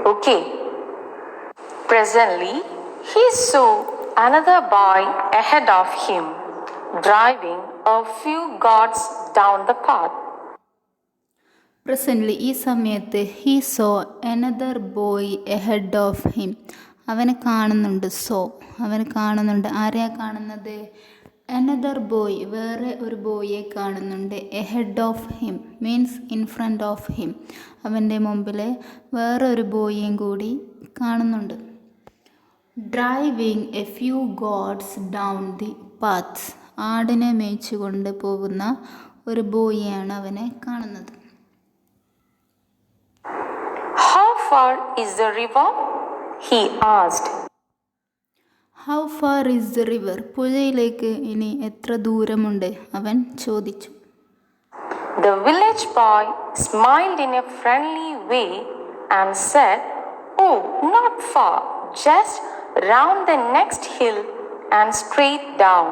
Okay. Presently, he saw another boy ahead of him, driving a few gods down the path. Presently ഈ സമയത്ത് he so another boy ahead of him. അവനെ കാണുന്നുണ്ട്. അവന് കാണുന്നുണ്ട്. ആരെയാ കാണുന്നത്? അനദർ ബോയ്, വേറെ ഒരു ബോയെ കാണുന്നുണ്ട്. Ahead of him means in front of him. അവൻ്റെ മുമ്പിൽ വേറെ ഒരു ബോയെയും കൂടി കാണുന്നുണ്ട്. Driving a few goats down the path. ആടിനെ മേയിച്ചു കൊണ്ട് പോകുന്ന ഒരു ബോയിയാണ് അവനെ കാണുന്നത്. How far is the river? He asked. How far is the river? പുഴയിലേക്ക് ഇനി എത്ര ദൂരമുണ്ട്? അവൻ ചോദിച്ചു. The village boy smiled in a friendly way and said, "Oh, not far, just round the next hill and straight down."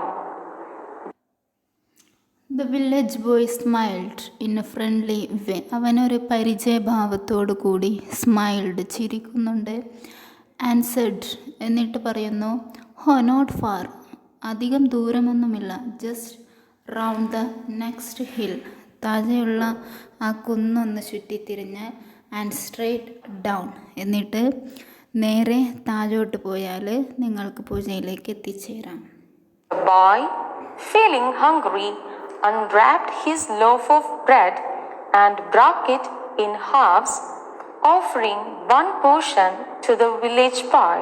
The village boy smiled in a friendly way. അവനൊരു പരിചയഭാവത്തോടു കൂടി smiled, ചിരിക്കുന്നുണ്ട്. And Z, എന്നിട്ട് പറയുന്നു, ഹോ not far, അധികം ദൂരമൊന്നുമില്ല. Just round the next hill, താഴെയുള്ള ആ കുന്നൊന്ന് ചുറ്റിത്തിരിഞ്ഞ്, ആൻഡ് സ്ട്രെയിറ്റ് ഡൗൺ, എന്നിട്ട് നേരെ താഴോട്ട് പോയാൽ നിങ്ങൾക്ക് പൂജയിലേക്ക് എത്തിച്ചേരാം. The boy, feeling hungry, unwrapped his loaf of bread and broke it in halves, offering one portion to the village boy.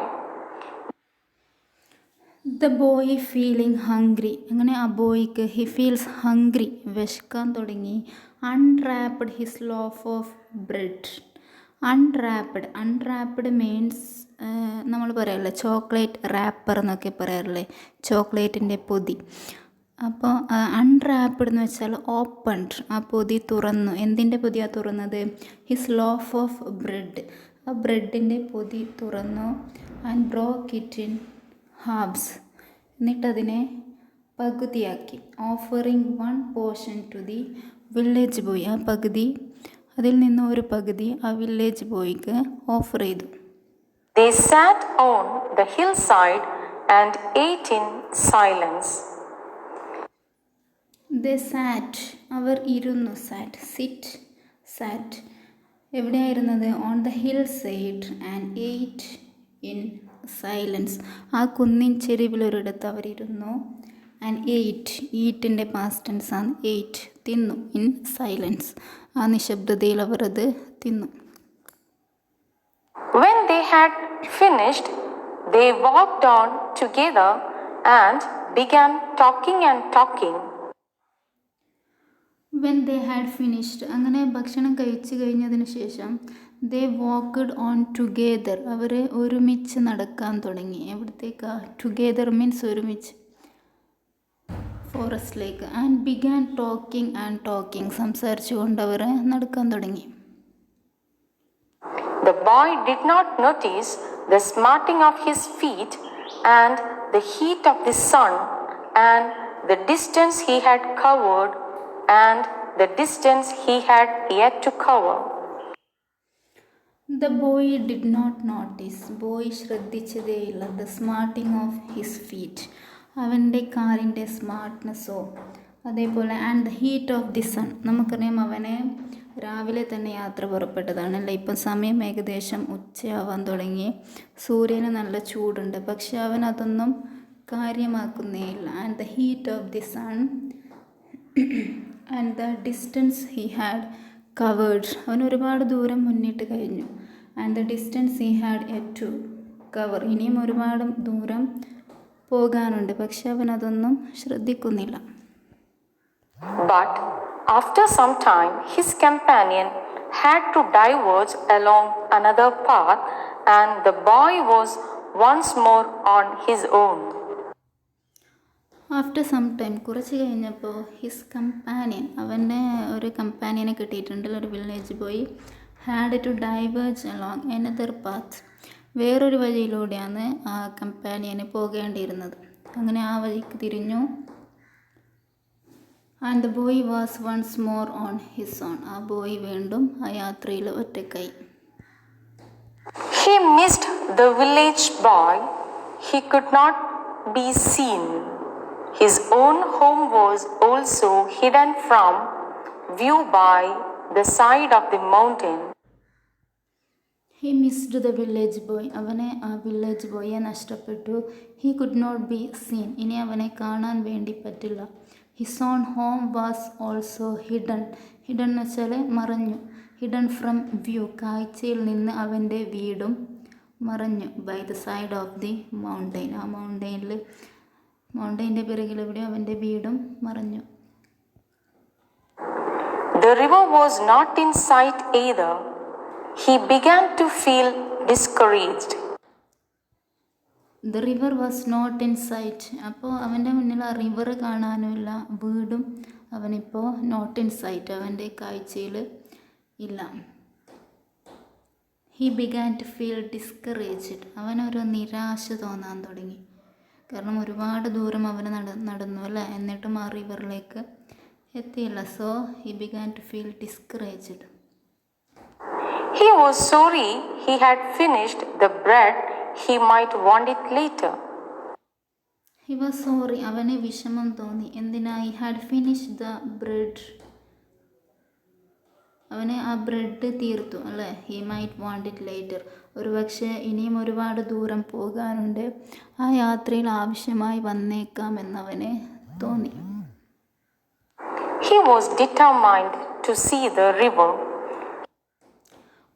The boy feeling hungry. അങ്ങനെ ആ ബോയ്ക്ക് ഹി ഫീൽസ് ഹംഗ്രി, വിശക്കാൻ തുടങ്ങി. Unwrapped his loaf of bread. Unwrapped means നമ്മൾ പറയാറില്ലേ chocolate wrapper എന്നൊക്കെ പറയാറില്ലേ, ചോക്ലേറ്റിൻ്റെ പൊതി. അപ്പോൾ അൺറാപ്ഡ് എന്ന് വെച്ചാൽ ഓപ്പൺഡ്, ആ പൊതി തുറന്നു. എന്തിൻ്റെ പൊതിയാണ് തുറന്നത്? ഹിസ് ലോഫ് ഓഫ് ബ്രെഡ്, ആ ബ്രെഡിൻ്റെ പൊതി തുറന്നു. And broke it in halves, എന്നിട്ടതിനെ പകുതിയാക്കി. Offering one portion to the village boy, ആ പകുതി, അതിൽ നിന്ന് ഒരു പകുതി ആ വില്ലേജ് ബോയ്ക്ക് ഓഫർ ചെയ്തു. They sat on the hillside and ate in silence. They sat, അവർ ഇരുന്നു. സാറ്റ് എവിടെയായിരുന്നത്? On the hill side and ate in silence, ആ കുന്നിൻ ചെരുവിലൊരിടത്ത് അവരിരുന്നു. ആൻഡ് ഈറ്റിൻ്റെ പാസ്റ്റ് ടെൻസ് ആണ് എയ്റ്റ്, തിന്നു. ഇൻ സൈലൻസ്, ആ നിശബ്ദതയിൽ അവർ അത് തിന്നു. When they had finished, they walked on together and began talking. When they had finished, അങ്ങനെ ഭക്ഷണം കഴിച്ചു കഴിഞ്ഞതിന് ശേഷം ദേ വാക്ക്ഡ് ഓൺ ടുഗെദർ, അവർ ഒരുമിച്ച് നടക്കാൻ തുടങ്ങി. എവിടത്തേക്കാ? ടുഗെദർ മീൻസ് ഒരുമിച്ച്, ഫോറസ്റ്റിലേക്ക്. ആൻഡ് ബിഗാൻ ടോക്കിംഗ്, സംസാരിച്ചു കൊണ്ട് അവർ നടക്കാൻ തുടങ്ങി. The boy did not notice the smarting of his feet and the heat of the sun and the distance he had covered and the distance he had yet to cover. The boy did not notice, boy ശ്രദ്ധിച്ചതേയില്ല. The smarting of his feet, അവൻ്റെ കാലിൻ്റെ സ്മാർട്ട്നെസ്സോ, അതേപോലെ and the heat of the sun. നമുക്കറിയാം അവനെ രാവിലെ തന്നെ യാത്ര പുറപ്പെട്ടതാണ് അല്ലേ. ഇപ്പം സമയം ഏകദേശം ഉച്ചയാവാൻ തുടങ്ങി, സൂര്യന് നല്ല ചൂടുണ്ട്. പക്ഷെ അവൻ അതൊന്നും കാര്യമാക്കുന്നേയില്ല. And the heat of the sun and the distance he had covered, അവൻ ഒരുപാട് ദൂരം മുന്നിട്ട് കഴിഞ്ഞു. And the distance he had yet to cover, ഇനിയും ഒരുപാട് ദൂരം പോകാനുണ്ട്. പക്ഷെ അവൻ അതൊന്നും ശ്രദ്ധിക്കുന്നില്ല. But after some time, his companion had to diverge along another path, and the boy was once more on his own. After some time, കുറച്ച് കഴിഞ്ഞപ്പോൾ, ഹിസ് കമ്പാനിയൻ, അവൻ്റെ ഒരു കമ്പാനിയനെ കിട്ടിയിട്ടുണ്ട്, ഒരു village boy. Had to diverge along another path, വേറൊരു വഴിയിലൂടെയാണ് ആ കമ്പാനിയന് പോകേണ്ടിയിരുന്നത്. അങ്ങനെ ആ വഴിക്ക് തിരിഞ്ഞു. And the boy was once more on his own, ആ ബോയ് വീണ്ടും ആ യാത്രയിൽ ഒറ്റക്കായി. He missed the village boy. He could not be seen. His own home was also hidden from view by the side of the mountain. He missed the village boy. അവനെ ആ village ബോയെ നഷ്ടപ്പെട്ടു. He could not be seen. ഇനി അവനെ കാണാൻ വേണ്ടി പറ്റില്ല. His own home was also hidden. Hidden എന്ന് വെച്ചാൽ മറഞ്ഞു. ഹിഡൻ ഫ്രം വ്യൂ, കാഴ്ചയിൽ നിന്ന് അവൻ്റെ വീടും മറഞ്ഞു. By the side of the mountain, ആ മൗണ്ടെയിൻ്റെ പിറകിൽ എവിടെയോ അവൻ്റെ വീടും മറഞ്ഞു. The river was not in sight either. He began to feel discouraged. The river was not in sight. അപ്പോൾ അവൻ്റെ മുന്നിൽ ആ റിവർ കാണാനുമില്ല, വീടും അവനിപ്പോൾ നോട്ട് ഇൻ സൈറ്റ്, അവൻ്റെ കാഴ്ചയിൽ ഇല്ല. He began to feel discouraged. അവനൊരു നിരാശ തോന്നാൻ തുടങ്ങി. കാരണം ഒരുപാട് ദൂരം അവന് നടന്നു അല്ലേ, എന്നിട്ടും ആ റിവറിലേക്ക് എത്തിയില്ല. So he began to feel discouraged. He was sorry he had finished the bread. He might want it later. He was sorry. അവന് വിഷമം തോന്നി. എന്തിനാ? He had finished the bread. അവന് ആ ബ്രെഡ് തീർത്തു അല്ലേ. He might want it later. ഒരുപക്ഷെ ഇനിയും ഒരുപാട് ദൂരം പോകാനുണ്ട്, ആ യാത്രയിൽ ആവശ്യമായി വന്നേക്കാം എന്നവന് തോന്നി. He was determined to see the river.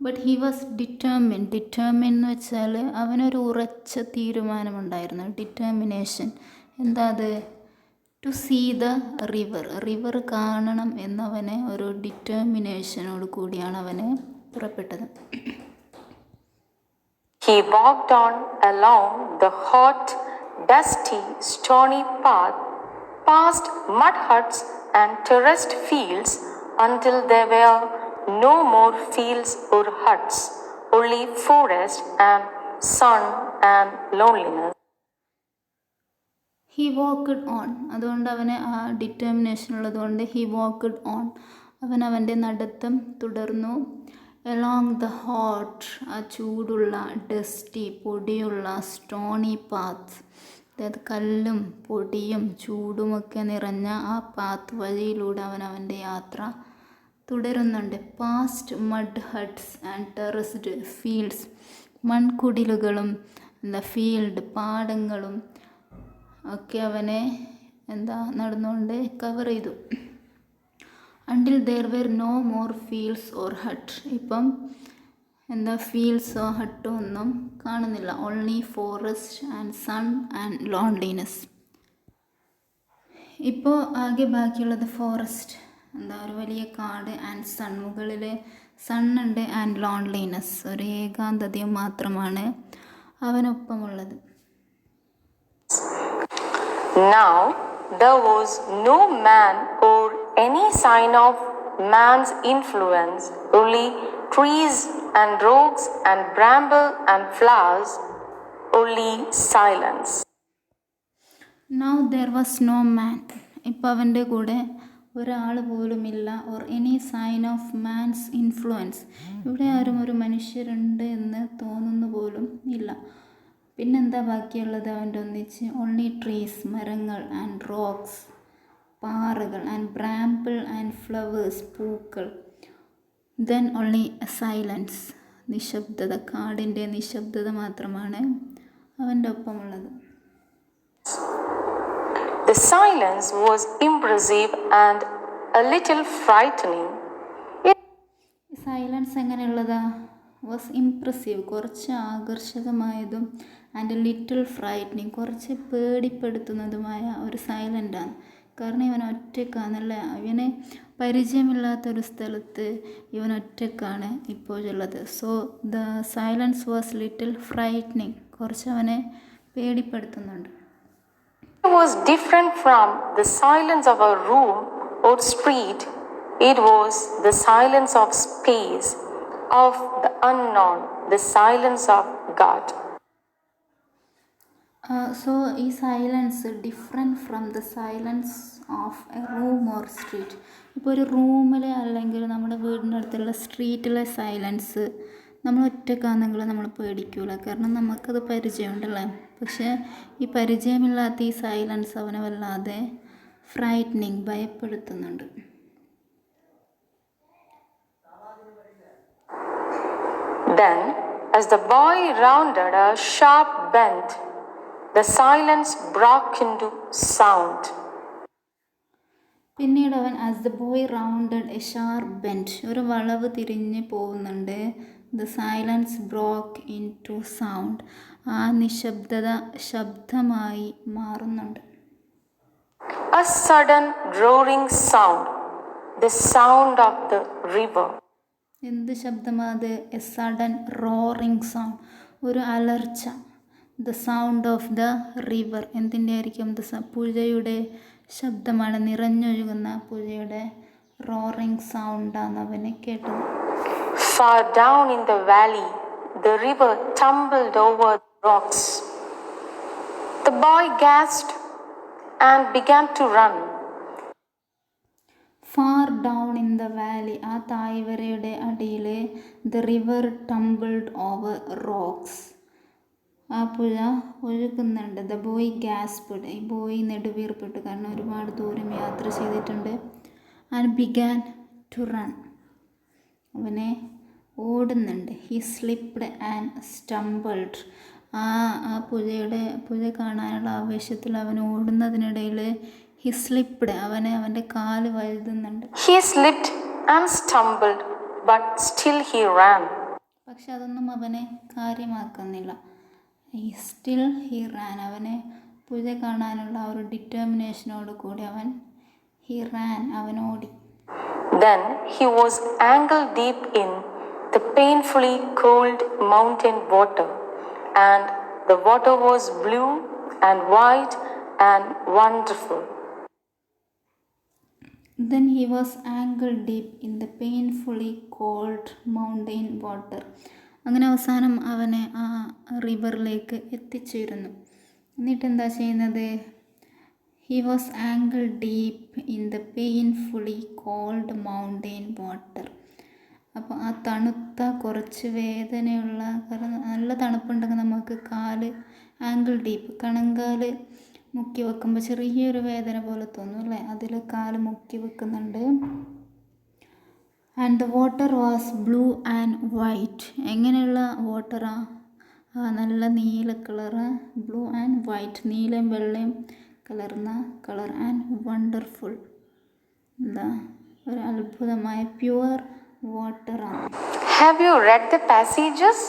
But he was determine. Determine എന്ന് വെച്ചാൽ അവനൊരു ഉറച്ച തീരുമാനമുണ്ടായിരുന്നു. ഡിറ്റർമിനേഷൻ. എന്താ അത്? To see the river. River കാണണം എന്നവന് ഒരു ഡിറ്റർമിനേഷനോട് കൂടിയാണ് അവന് പുറപ്പെട്ടത്. He walked on along the hot, dusty, stony path, past mud huts and terraced fields until there were no more fields or huts, only forest and sun and loneliness. He walked on. അതുകൊണ്ട് അവന് ആ determination ഉള്ളതുകൊണ്ട് he walked on. അവൻ്റെ നടത്തം തുടർന്നു. Along the hot, ആ ചൂടുള്ള, dusty, പൊടിയുള്ള, Stony path, അതായത് കല്ലും പൊടിയും ചൂടുമൊക്കെ നിറഞ്ഞ ആ പാത്ത് വഴിയിലൂടെ അവൻ്റെ യാത്ര തുടരുന്നുണ്ട്. Past mud huts and terraced fields, മൺകുടിലുകളും ഫീൽഡ്, പാടങ്ങളും ഒക്കെ അവനെ നടന്നുകൊണ്ട് കവർ ചെയ്തു. Until there were no more fields or hut. ഇപ്പം ഫീൽഡ്സോ ഹട്ടോ ഒന്നും കാണുന്നില്ല. Only forest and sun and loneliness. ഇപ്പോൾ ആകെ ബാക്കിയുള്ളത് ഫോറസ്റ്റ്, ഒരു വലിയ കാട്, ആൻഡ് സൺ, മുകളിൽ സണ്ണുണ്ട്, ആൻഡ് ലോൺലിനെസ്, ഒരു ഏകാന്തതയും മാത്രമാണ് അവനൊപ്പമുള്ളത്. Now there was no man or any sign of man's influence, only trees and rocks and bramble and flowers, only silence. Now there was no man. ഇപ്പോൾ അവൻ്റെ കൂടെ ഒരാൾ പോലുമില്ല. Or any sign of man's influence. ഇവിടെ ആരും ഒരു മനുഷ്യരുണ്ട് എന്ന് തോന്നുന്നു പോലും ഇല്ല. പിന്നെന്താ ബാക്കിയുള്ളത് അവൻ്റെ ഒന്നിച്ച്? ഓൺലി ട്രീസ്, മരങ്ങൾ, ആൻഡ് റോക്സ്, പാറകൾ, ആൻഡ് ബ്രാമ്പിൾ ആൻഡ് ഫ്ലവേഴ്സ്, പൂക്കൾ. ദെൻ ഓൺലി സൈലൻസ്, നിശബ്ദത, കാടിൻ്റെ നിശബ്ദത മാത്രമാണ് അവൻ്റെ ഒപ്പമുള്ളത്. The silence was impressive and a little frightening. Silence എങ്ങനെയുള്ളതാ? വാസ് ഇംപ്രസീവ്, കുറച്ച് ആകർഷകമായതും, ആൻഡ് ലിറ്റിൽ ഫ്രൈറ്റനിങ്, കുറച്ച് പേടിപ്പെടുത്തുന്നതുമായ ഒരു സൈലൻ്റാണ്. കാരണം ഇവൻ ഒറ്റക്കാണല്ല, ഇവന് പരിചയമില്ലാത്തൊരു സ്ഥലത്ത് ഇവൻ ഒറ്റക്കാണ് ഇപ്പോഴുള്ളത്. So the silence was little frightening, കുറച്ച് അവനെ പേടിപ്പെടുത്തുന്നുണ്ട്. It was different from the silence of a room or street. It was the silence of space, of the unknown, the silence of God. So ഈ silence different from the silence of a room or street. ഇപ്പോൾ ഒരു റൂമിൽ അല്ലെങ്കിൽ നമ്മുടെ വീടിൻ്റെ അടുത്തുള്ള സ്ട്രീറ്റിലെ silence നമ്മൾ ഒറ്റക്കാണെങ്കിൽ നമ്മൾ പേടിക്കൂല, കാരണം നമുക്കത് പരിചയമുണ്ടല്ലേ. പക്ഷേ ഈ പരിചയമില്ലാത്ത ഈ സൈലൻസ് അവനെ വല്ലാതെ frightening, ഭയപ്പെടുത്തുന്നുണ്ട്. Then, as the boy rounded a sharp bend, the silence broke into sound. പിന്നീട് അവൻ as the boy rounded a sharp bend, ഒരു വളവ് തിരിഞ്ഞ് പോകുന്നുണ്ട്. The silence broke into sound, ആ നിശബ്ദത ശബ്ദമായി മാറുന്നുണ്ട്. A sudden roaring sound, the sound of the river. എന്ത് ശബ്ദമാത്? എ സഡൻ റോറിങ് സൗണ്ട്, ഒരു അലർച്ച. The sound of the river, എന്തിൻ്റെ ആയിരിക്കും? പുഴയുടെ ശബ്ദമാണ്, നിറഞ്ഞൊഴുകുന്ന പുഴയുടെ റോറിങ് സൗണ്ടാണ് അവനെ കേട്ടത്. Far down in the valley, the river tumbled over the rocks. The boy gasped and began to run. Far down in the Valley, ആ താഴ്വരയുടെ അടിയിൽ, ദ റിവർ ടംബിൾഡ് ഓവർ റോക്സ്, ആ പുഴ ഒഴുകുന്നുണ്ട്. ദ ബോയ് ഗ്യാസ്പ്ഡ്, ഈ ബോയ് നെടുവീർപ്പിട്ടു, കാരണം ഒരുപാട് ദൂരം യാത്ര ചെയ്തിട്ടുണ്ട്. ആൻഡ് ബിഗാൻ ടു റൺ, അവനെ ഓടുന്നുണ്ട്. ഹി സ്ലിപ്ഡ് ആൻഡ് സ്റ്റംബിൾഡ്, ആ പുഴ കാണാനുള്ള ആവേശത്തിൽ അവൻ ഓടുന്നതിനിടയിൽ ഹി സ്ലിപ്ഡ്, അവൻ്റെ കാല് വഴുതുന്നുണ്ട്. He slipped and stumbled, but still he ran. പക്ഷെ അതൊന്നും അവനെ കാര്യമാക്കുന്നില്ല. സ്റ്റിൽ ഹി റാൻ, അവനെ പുഴ കാണാനുള്ള ആ ഒരു ഡിറ്റർമിനേഷനോട് കൂടി അവൻ ഓടി. Then he was ankle deep in the painfully cold mountain water, and the water was blue and white and wonderful. Then he was ankle deep in the painfully cold mountain water. അങ്ങനെ അവസാനം അവനെ ആ റിവറിലേക്ക് എത്തിച്ചേരുന്നു. എന്നിട്ട് എന്താ ചെയ്യുന്നത്? He was ankle deep in the painfully cold mountain water. അപ്പോൾ ആ തണുത്ത, കുറച്ച് വേദനയുള്ള, കാരണം നല്ല തണുപ്പുണ്ടെങ്കിൽ നമുക്ക് കാല് ആങ്കിൾ ഡീപ്പ്, കണങ്കാല് മുക്കി വെക്കുമ്പോൾ ചെറിയൊരു വേദന പോലെ തോന്നും അല്ലേ, അതിൽ കാല് മുക്കി വെക്കുന്നുണ്ട്. And the water was blue and white, എങ്ങനെയുള്ള വാട്ടറാ? നല്ല നീല കളറ്, ബ്ലൂ ആൻഡ് വൈറ്റ്, നീലയും വെള്ളയും കലർന്ന കളർ. ആൻഡ് വണ്ടർഫുൾ, എന്താ ഒരു അത്ഭുതമായ pure വാട്ടറാണ്. Have you read the passages?